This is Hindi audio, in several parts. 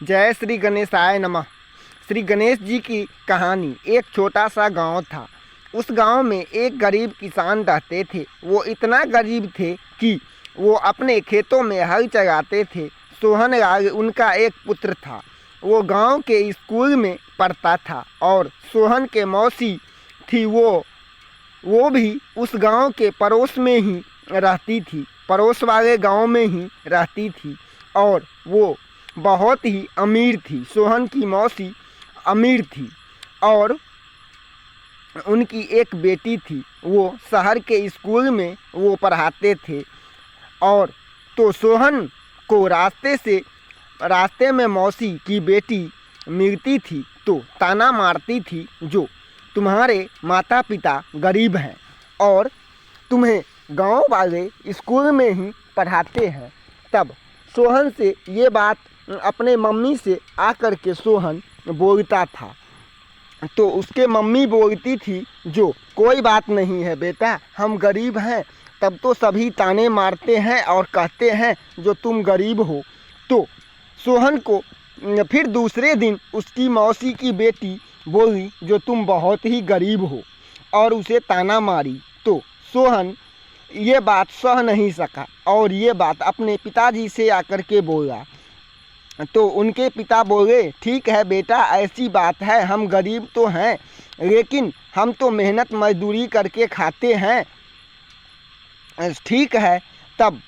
जय श्री गणेशाय नमः। श्री गणेश जी की कहानी। एक छोटा सा गांव था। उस गांव में एक गरीब किसान रहते थे। वो इतना गरीब थे कि वो अपने खेतों में हल चलाते थे। सोहन लाल उनका एक पुत्र था। वो गांव के स्कूल में पढ़ता था और सोहन के मौसी थी वो भी उस गांव के पड़ोस में ही रहती थी, पड़ोस वाले गांव में ही रहती थी और वो बहुत ही अमीर थी। सोहन की मौसी अमीर थी और उनकी एक बेटी थी। वो शहर के स्कूल में वो पढ़ाते थे और तो सोहन को रास्ते में मौसी की बेटी मिलती थी तो ताना मारती थी, जो तुम्हारे माता पिता गरीब हैं और तुम्हें गांव वाले स्कूल में ही पढ़ाते हैं। तब सोहन से ये बात अपने मम्मी से आकर के सोहन बोलता था तो उसके मम्मी बोलती थी, जो कोई बात नहीं है बेटा, हम गरीब हैं तब तो सभी ताने मारते हैं और कहते हैं जो तुम गरीब हो। तो सोहन को फिर दूसरे दिन उसकी मौसी की बेटी बोली जो तुम बहुत ही गरीब हो और उसे ताना मारी। तो सोहन ये बात सह नहीं सका और ये बात अपने पिताजी से आकर के बोला। तो उनके पिता बोले, ठीक है बेटा, ऐसी बात है, हम गरीब तो हैं लेकिन हम तो मेहनत मजदूरी करके खाते हैं। ठीक है। तब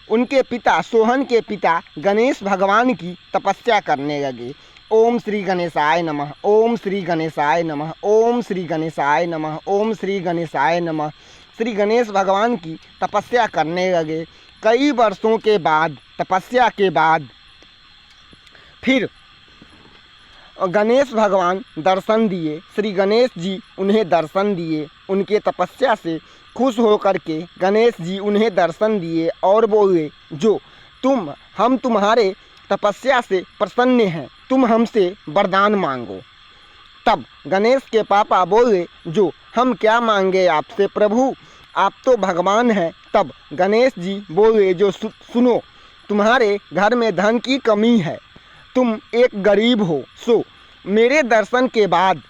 उनके पिता, सोहन के पिता गणेश भगवान की तपस्या करने लगे। ओम श्री गणेशाय नमः, ओम श्री गणेशाय नमः, ओम श्री गणेशाय नमः, ओम श्री गणेशाय नमः। श्री गणेश भगवान की तपस्या करने लगे। कई वर्षों के बाद, तपस्या के बाद फिर गणेश भगवान दर्शन दिए। श्री गणेश जी उन्हें दर्शन दिए। उनके तपस्या से खुश होकर के गणेश जी उन्हें दर्शन दिए और बोले, जो हम तुम्हारे तपस्या से प्रसन्न हैं, तुम हमसे वरदान मांगो। तब गणेश के पापा बोले, जो हम क्या मांगे आपसे प्रभु, आप तो भगवान हैं। तब गणेश जी बोले, जो सुनो, तुम्हारे घर में धन की कमी है, तुम एक गरीब हो, सो मेरे दर्शन के बाद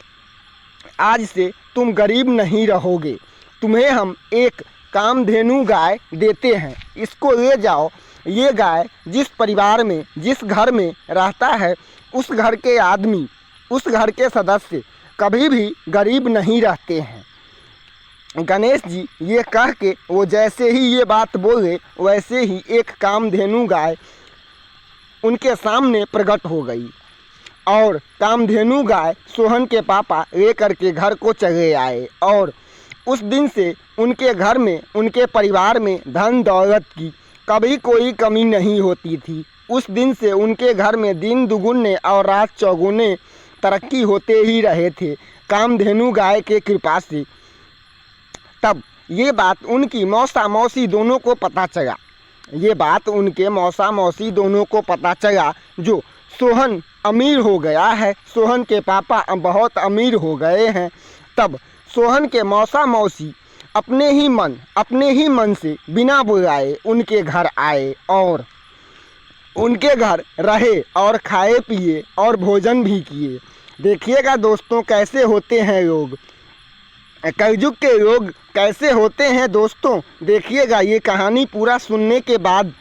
आज से तुम गरीब नहीं रहोगे। तुम्हें हम एक कामधेनु गाय देते हैं, इसको ले जाओ। ये गाय जिस परिवार में, जिस घर में रहता है, उस घर के आदमी, उस घर के सदस्य कभी भी गरीब नहीं रहते हैं। गणेश जी ये कह के वो जैसे ही ये बात बोले, वैसे ही एक कामधेनु गाय उनके सामने प्रकट हो गई और कामधेनु गाय सोहन के पापा लेकर के घर को चले आए और उस दिन से उनके घर में, उनके परिवार में धन दौलत की कभी कोई कमी नहीं होती थी। उस दिन से उनके घर में दिन दुगुने और रात चौगुने तरक्की होते ही रहे थे कामधेनु गाय के कृपा से। तब ये बात उनकी मौसा मौसी दोनों को पता चला। ये बात उनके मौसा मौसी दोनों को पता चला, जो सोहन अमीर हो गया है, सोहन के पापा बहुत अमीर हो गए हैं। तब सोहन के मौसा मौसी अपने ही मन से बिना बुलाए उनके घर आए और उनके घर रहे और खाए पिए और भोजन भी किए। देखिएगा दोस्तों कैसे होते हैं लोग, कलयुग के लोग कैसे होते हैं दोस्तों। देखिएगा ये कहानी पूरा सुनने के बाद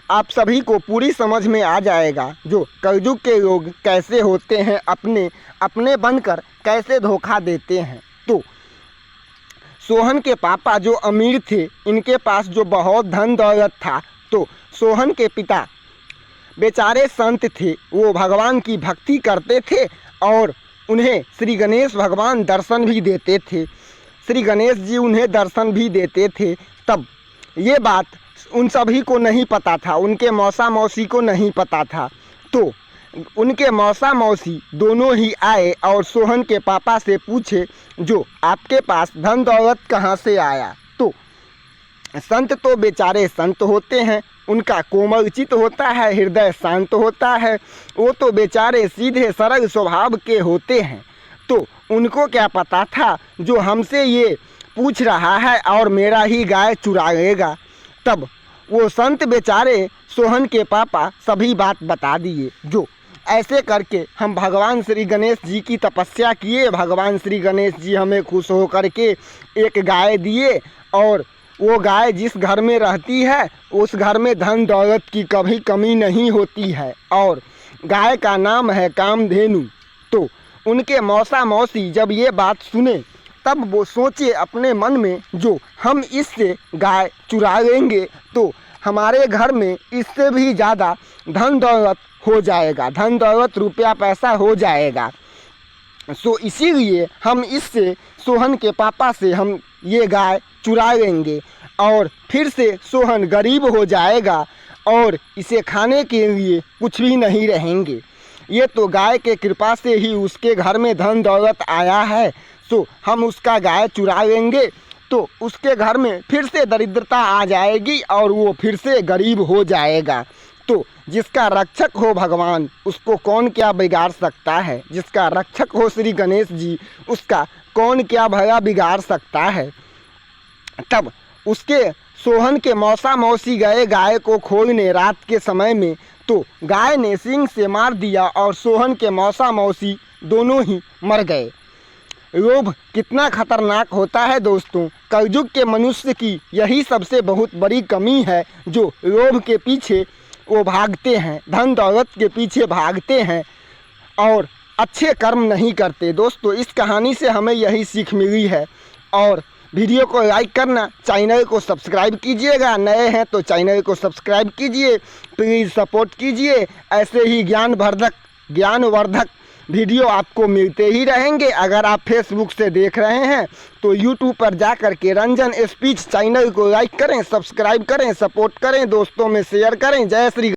आप सभी को पूरी समझ में आ जाएगा, जो कलयुग के लोग कैसे होते हैं, अपने बनकर कैसे धोखा देते हैं। तो सोहन के पापा जो अमीर थे, इनके पास जो बहुत धन दौलत था, तो सोहन के पिता बेचारे संत थे, वो भगवान की भक्ति करते थे और उन्हें श्री गणेश भगवान दर्शन भी देते थे। श्री गणेश जी उन्हें दर्शन भी देते थे। तब ये बात उन सभी को नहीं पता था, उनके मौसा मौसी को नहीं पता था। तो उनके मौसा मौसी दोनों ही आए और सोहन के पापा से पूछे, जो आपके पास धन दौलत कहाँ से आया। तो संत तो बेचारे संत होते हैं, उनका कोमल चित्त होता है, हृदय शांत होता है, वो तो बेचारे सीधे सरल स्वभाव के होते हैं। तो उनको क्या पता था जो हमसे ये पूछ रहा है और मेरा ही गाय चुरा लेगा। तब वो संत बेचारे सोहन के पापा सभी बात बता दिए। जो ऐसे करके हम भगवान श्री गणेश जी की तपस्या किए। भगवान श्री गणेश जी हमें खुश होकर के एक गाय दिए, और वो गाय जिस घर में रहती है उस घर में धन दौलत की कभी कमी नहीं होती है, और गाय का नाम है कामधेनु। तो उनके मौसा मौसी जब ये बात सुने तब वो सोचे अपने मन में, जो हम इससे गाय चुरा लेंगे तो हमारे घर में इससे भी ज़्यादा धन दौलत हो जाएगा, धन दौलत रुपया पैसा हो जाएगा। सो इसीलिए हम इससे सोहन के पापा से हम ये गाय चुरा लेंगे, और फिर से सोहन गरीब हो जाएगा और इसे खाने के लिए कुछ भी नहीं रहेंगे। ये तो गाय के कृपा से ही उसके घर में धन दौलत आया है। सो हम उसका गाय चुरा लेंगे तो उसके घर में फिर से दरिद्रता आ जाएगी और वो फिर से गरीब हो जाएगा। तो जिसका रक्षक हो भगवान, उसको कौन क्या बिगाड़ सकता है। जिसका रक्षक हो श्री गणेश जी, उसका कौन क्या भला बिगाड़ सकता है। तब उसके सोहन के मौसा मौसी गए गाय को खोलने रात के समय में, तो गाय ने सींग से मार दिया और सोहन के मौसा मौसी दोनों ही मर गए। लोभ कितना खतरनाक होता है दोस्तों। कलयुग के मनुष्य की यही सबसे बहुत बड़ी कमी है, जो लोभ के पीछे वो भागते हैं, धन दौलत के पीछे भागते हैं और अच्छे कर्म नहीं करते। दोस्तों इस कहानी से हमें यही सीख मिली है। और वीडियो को लाइक करना, चैनल को सब्सक्राइब कीजिएगा। नए हैं तो चैनल को सब्सक्राइब कीजिए, प्लीज़ सपोर्ट कीजिए। ऐसे ही ज्ञानवर्धक वीडियो आपको मिलते ही रहेंगे। अगर आप फेसबुक से देख रहे हैं तो यूट्यूब पर जाकर के रंजन स्पीच चैनल को लाइक करें, सब्सक्राइब करें, सपोर्ट करें, दोस्तों में शेयर करें। जय श्री